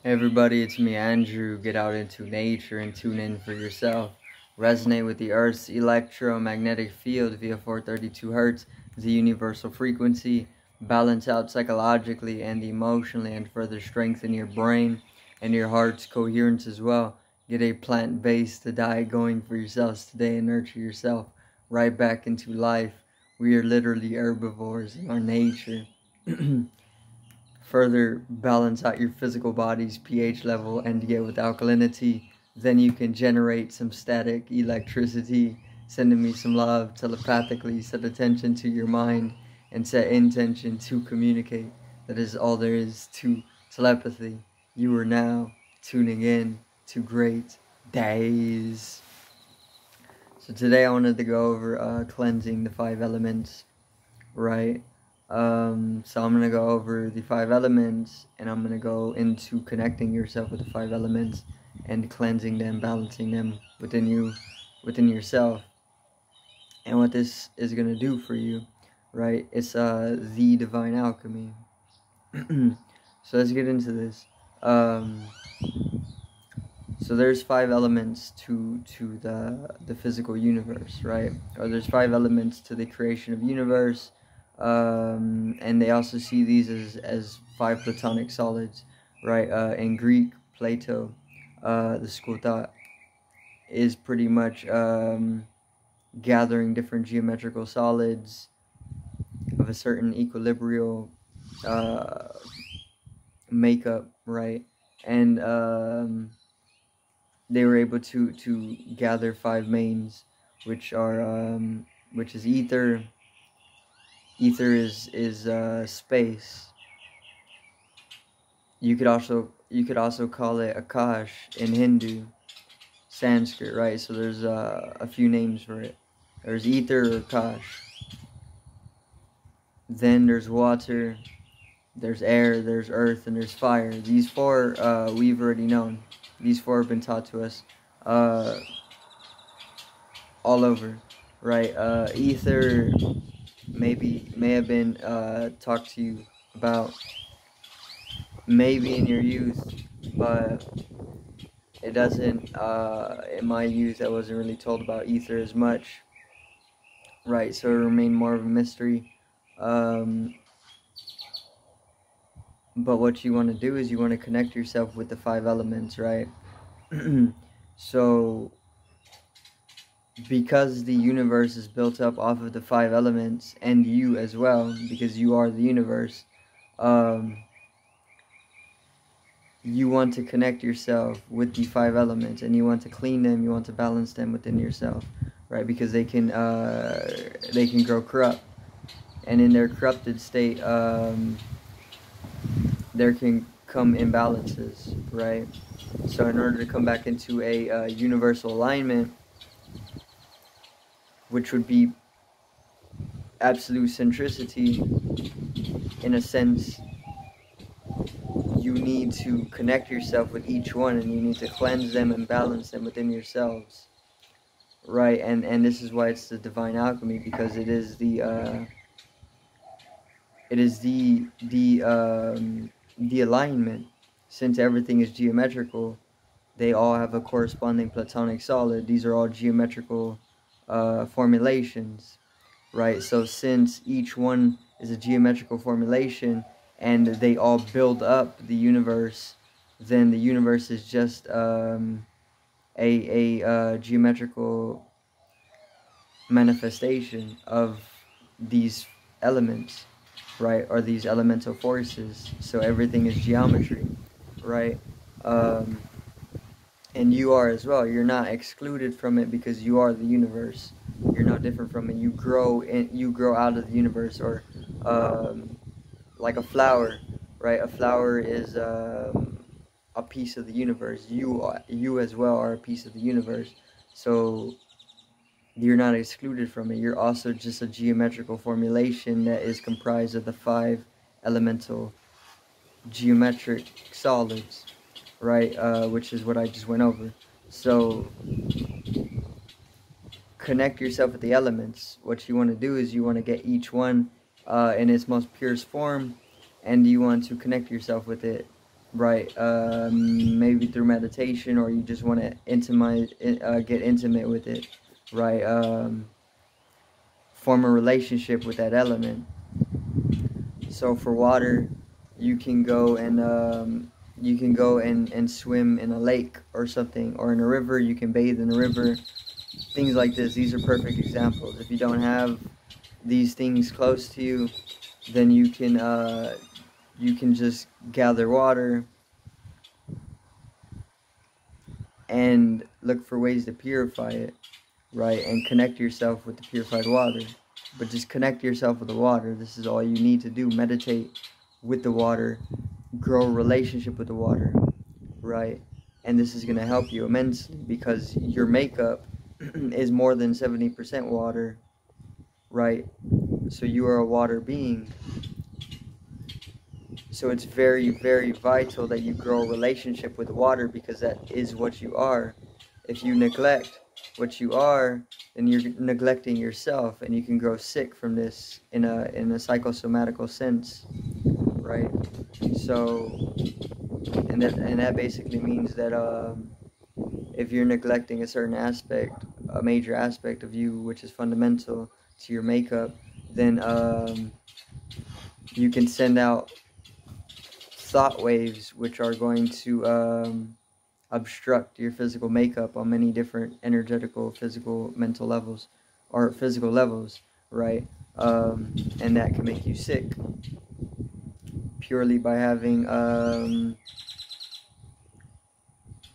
Hey everybody, it's me Andrew. Get out into nature and tune in for yourself. Resonate with the Earth's electromagnetic field via 432 Hz, the universal frequency. Balance out psychologically and emotionally and further strengthen your brain and your heart's coherence as well. Get a plant-based diet going for yourselves today and nurture yourself right back into life. We are literally herbivores in our nature. Further balance out your physical body's pH level and get with alkalinity. Then you can generate some static electricity, sending me some love telepathically. Set attention to your mind and set intention to communicate. That is all there is to telepathy. You are now tuning in to great days. So today I wanted to go over cleansing the 5 elements, right? So I'm going to go over the 5 elements, and I'm going to go into connecting yourself with the 5 elements and cleansing them, balancing them within yourself. And what this is going to do for you, right? It's the divine alchemy. So let's get into this. So there's 5 elements to the physical universe, right? Or there's 5 elements to the creation of universe. And they also see these as 5 platonic solids, right? In Greek, Plato, the school thought, is pretty much gathering different geometrical solids of a certain equilibrial makeup, right? And they were able to gather 5 mains, which is ether. Ether is space. You could also call it Akash in Hindu, Sanskrit, right? So there's a few names for it. There's ether or Akash. Then there's water, there's air, there's earth, and there's fire. These 4 we've already known. These 4 have been taught to us all over, right? Ether may have been talked to you about maybe in your youth, but it doesn't, in my youth I wasn't really told about ether as much, right? So it remained more of a mystery. But what you want to do is you want to connect yourself with the 5 elements, right? So because the universe is built up off of the 5 elements, and you as well, because you are the universe, you want to connect yourself with the 5 elements, and you want to clean them, you want to balance them within yourself, right? Because they can grow corrupt, and in their corrupted state, there can come imbalances, right? So in order to come back into a universal alignment, which would be absolute centricity, in a sense, you need to connect yourself with each one, and you need to cleanse them and balance them within yourselves, right? And this is why it's the divine alchemy, because it is the alignment. Since everything is geometrical, they all have a corresponding platonic solid. These are all geometrical formulations, right? So since each one is a geometrical formulation and they all build up the universe, then the universe is just a geometrical manifestation of these elements, right? Or these elemental forces. So everything is geometry, right? And you are as well. You're not excluded from it because you are the universe. You're no different from it. You grow out of the universe, or like a flower, right? A flower is a piece of the universe. You as well are a piece of the universe. So you're not excluded from it. You're also just a geometrical formulation that is comprised of the 5 elemental geometric solids, right? Which is what I just went over. So connect yourself with the elements. What you want to do is you want to get each one in its most purest form, and you want to connect yourself with it right? Maybe through meditation, or you just want to get intimate with it, right? Form a relationship with that element. So for water, you can go and and swim in a lake or something, or in a river. You can bathe in a river. Things like this. These are perfect examples. If you don't have these things close to you, then you can just gather water and look for ways to purify it, right? And connect yourself with the purified water. But just connect yourself with the water. This is all you need to do. Meditate with the water, grow a relationship with the water, right? And this is going to help you immensely, because your makeup is more than 70% water, right? So you are a water being. So it's very, very vital that you grow a relationship with water, because that is what you are. If you neglect what you are, then you're neglecting yourself, and you can grow sick from this in a psychosomatical sense, right? So, and that basically means that if you're neglecting a certain aspect, a major aspect of you, which is fundamental to your makeup, then you can send out thought waves which are going to obstruct your physical makeup on many different energetical, physical, mental levels, or physical levels, right? And that can make you sick purely by having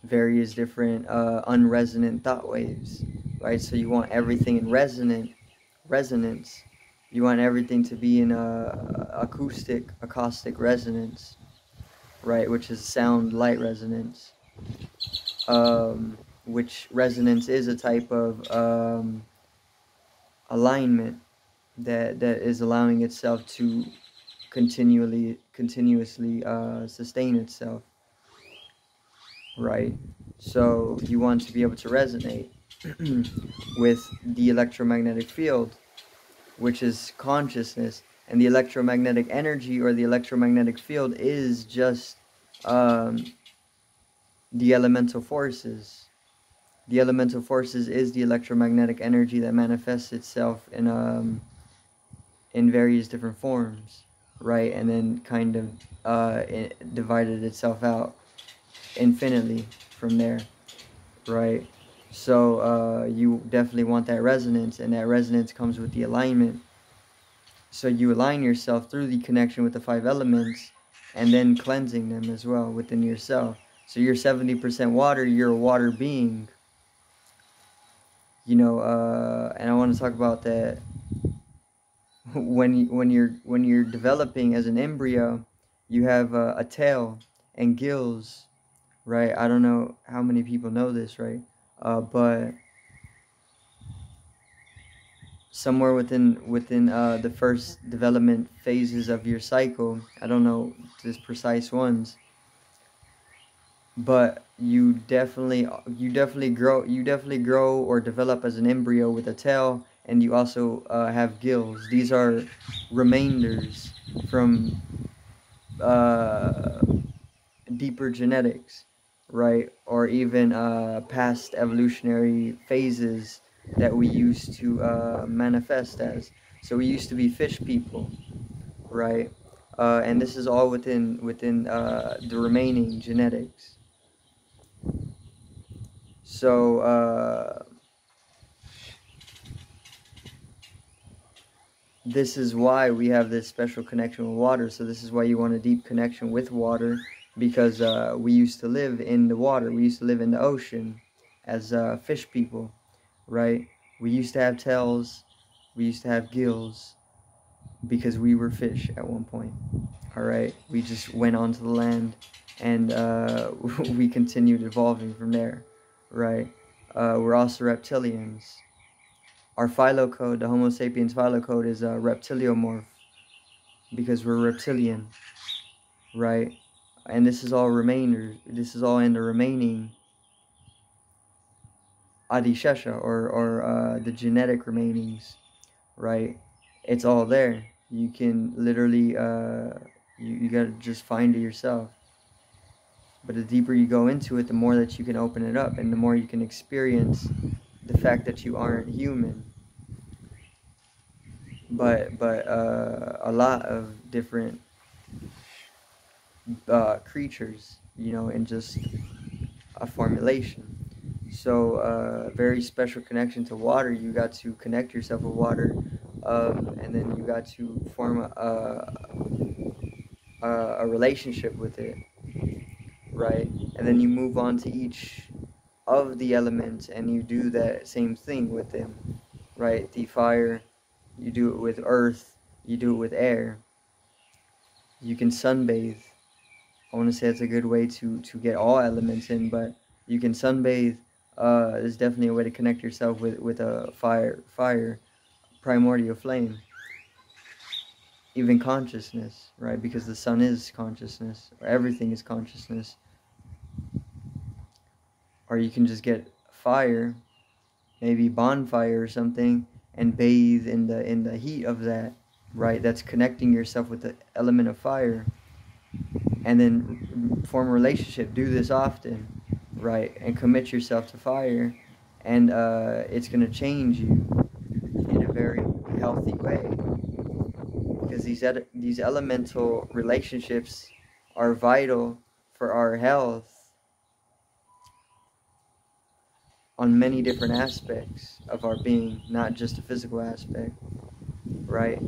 various different unresonant thought waves, right? So you want everything in resonance. You want everything to be in acoustic resonance, right? Which is sound light resonance. Which resonance is a type of alignment that is allowing itself to continuously sustain itself, right? So you want to be able to resonate with the electromagnetic field, which is consciousness, and the electromagnetic energy or the electromagnetic field is just um, the elemental forces. The elemental forces is the electromagnetic energy that manifests itself in various different forms, right? And then kind of divided itself out infinitely from there, right? So you definitely want that resonance, and that resonance comes with the alignment. So you align yourself through the connection with the five elements, and then cleansing them as well within yourself. So you're 70% water, you're a water being, and I want to talk about that. When you're developing as an embryo, you have a tail and gills, right? I don't know how many people know this, right? But somewhere within the first development phases of your cycle, I don't know the precise ones, but you definitely grow or develop as an embryo with a tail, and you also have gills. These are remainders from uh, deeper genetics, right? Or even past evolutionary phases that we used to manifest as. So we used to be fish people, right? And this is all within the remaining genetics. So this is why we have this special connection with water. So this is why you want a deep connection with water, because we used to live in the water. We used to live in the ocean as fish people, right? We used to have tails. We used to have gills because we were fish at one point. All right, we just went onto the land, and we continued evolving from there, right? We're also reptilians. Our phylocode, the Homo sapiens phylocode, is a reptiliomorph, because we're reptilian, right? And this is all remainder. This is all in the remaining Adishesha, or the genetic remainings, right? It's all there. You can literally, you gotta just find it yourself. But the deeper you go into it, the more that you can open it up, and the more you can experience the fact that you aren't human, but a lot of different creatures, you know, in just a formulation. So very special connection to water. You got to connect yourself with water, and then you got to form a relationship with it, right? And then you move on to each of the elements, and you do that same thing with them, right? The fire, you do it with earth, you do it with air. You can sunbathe. I want to say it's a good way to get all elements in, but you can sunbathe. Is definitely a way to connect yourself with a fire, primordial flame. Even consciousness, right? Because the sun is consciousness, or everything is consciousness. Or you can just get fire, maybe bonfire or something, and bathe in the heat of that, right? That's connecting yourself with the element of fire, and then form a relationship. Do this often, right? And commit yourself to fire, and it's gonna change you in a very healthy way, because these elemental relationships are vital for our health on many different aspects of our being, not just a physical aspect, right?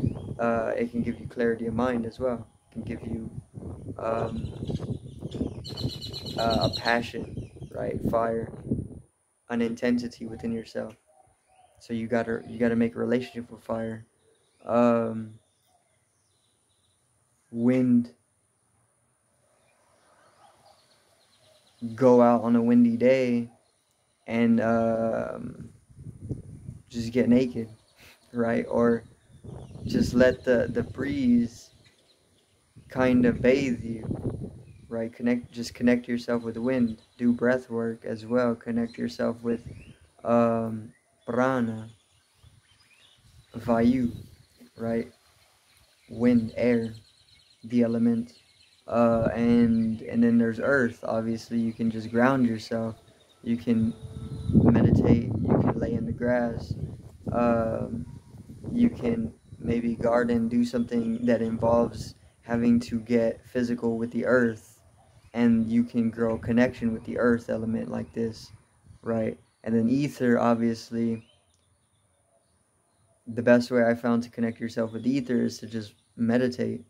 It can give you clarity of mind as well. It can give you a passion, right? Fire, an intensity within yourself. So you gotta make a relationship with fire. Wind. Go out on a windy day and just get naked, right? Or just let the breeze kind of bathe you, right? Connect yourself with the wind. Do breath work as well. Connect yourself with prana, vayu, right? Wind, air, the element. And then there's earth. Obviously, you can just ground yourself. You can meditate. You can lay in the grass. You can maybe garden, do something that involves having to get physical with the earth, and you can grow connection with the earth element like this, right? And then ether, obviously, the best way I found to connect yourself with ether is to just meditate,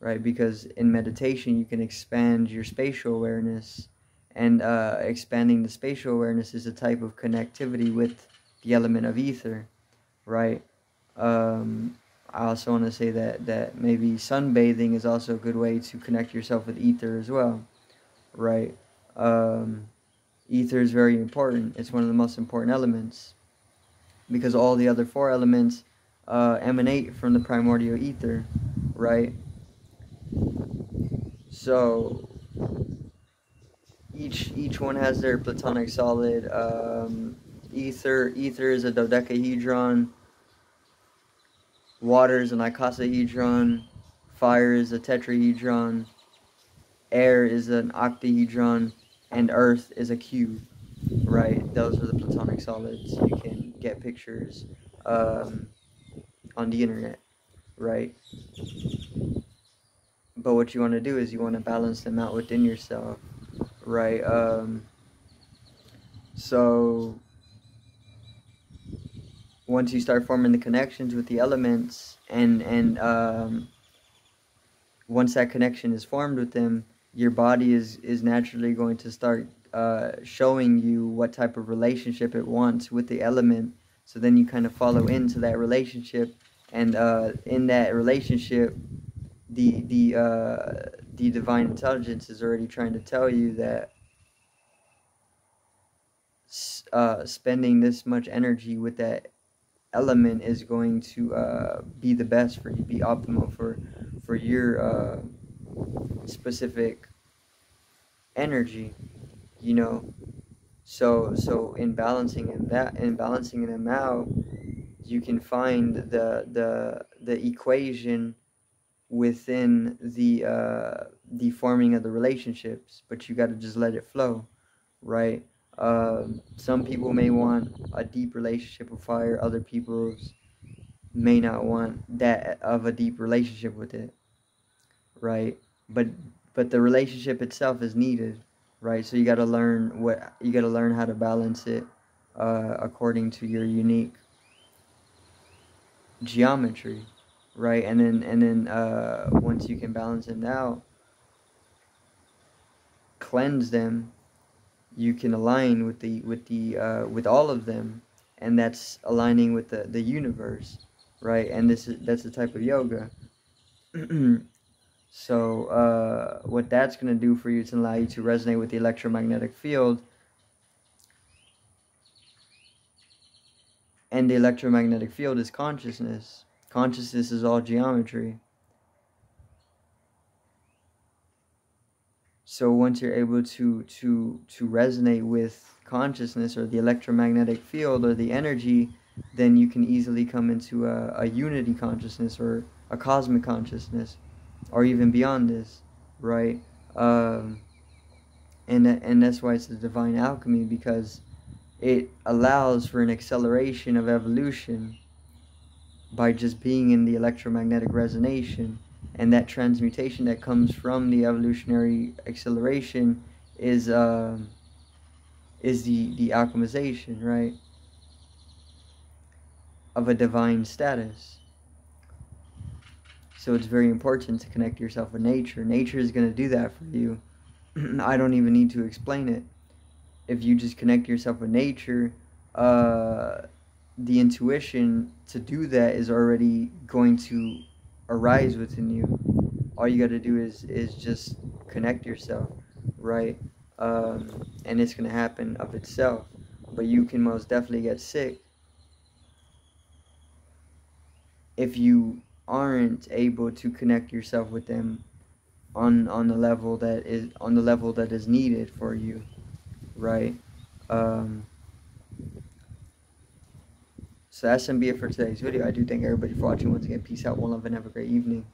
right? Because in meditation, you can expand your spatial awareness, and expanding the spatial awareness is a type of connectivity with the element of ether, right? I also want to say that maybe sunbathing is also a good way to connect yourself with ether as well, right? Ether is very important. It's one of the most important elements, because all the other four elements emanate from the primordial ether, right? So each one has their platonic solid. Ether is a dodecahedron. Water is an icosahedron. Fire is a tetrahedron. Air is an octahedron. And earth is a cube, right? Those are the platonic solids. You can get pictures on the internet, right? But what you want to do is you want to balance them out within yourself, right? So once you start forming the connections with the elements, and once that connection is formed with them, your body is naturally going to start showing you what type of relationship it wants with the element. So then you kind of follow into that relationship, and in that relationship, the divine intelligence is already trying to tell you that spending this much energy with that element is going to be the best for you, be optimal for your specific energy, you know. So in balancing them out, you can find the equation within the forming of the relationships, but you got to just let it flow, right? Some people may want a deep relationship with fire, other people may not want that of a deep relationship with it, right? But the relationship itself is needed, right? So you got to learn how to balance it according to your unique geometry, right? And then once you can balance them out, cleanse them, you can align with all of them, and that's aligning with the universe, right? And that's the type of yoga. So what that's going to do for you is allow you to resonate with the electromagnetic field, and the electromagnetic field is consciousness. Consciousness is all geometry. So once you're able to resonate with consciousness or the electromagnetic field or the energy, then you can easily come into a unity consciousness or a cosmic consciousness, or even beyond this, right? And that's why it's the divine alchemy, because it allows for an acceleration of evolution by just being in the electromagnetic resonation, and that transmutation that comes from the evolutionary acceleration is the alchemization, right, of a divine status. So it's very important to connect yourself with nature. Nature is going to do that for you. I don't even need to explain it. If you just connect yourself with nature, the intuition to do that is already going to arise within you. All you got to do is just connect yourself, right? And it's going to happen of itself. But you can most definitely get sick if you aren't able to connect yourself with them on the level that is needed for you, right? So that's gonna be it for today's video. I do thank everybody for watching. Once again, peace out, one love, and have a great evening.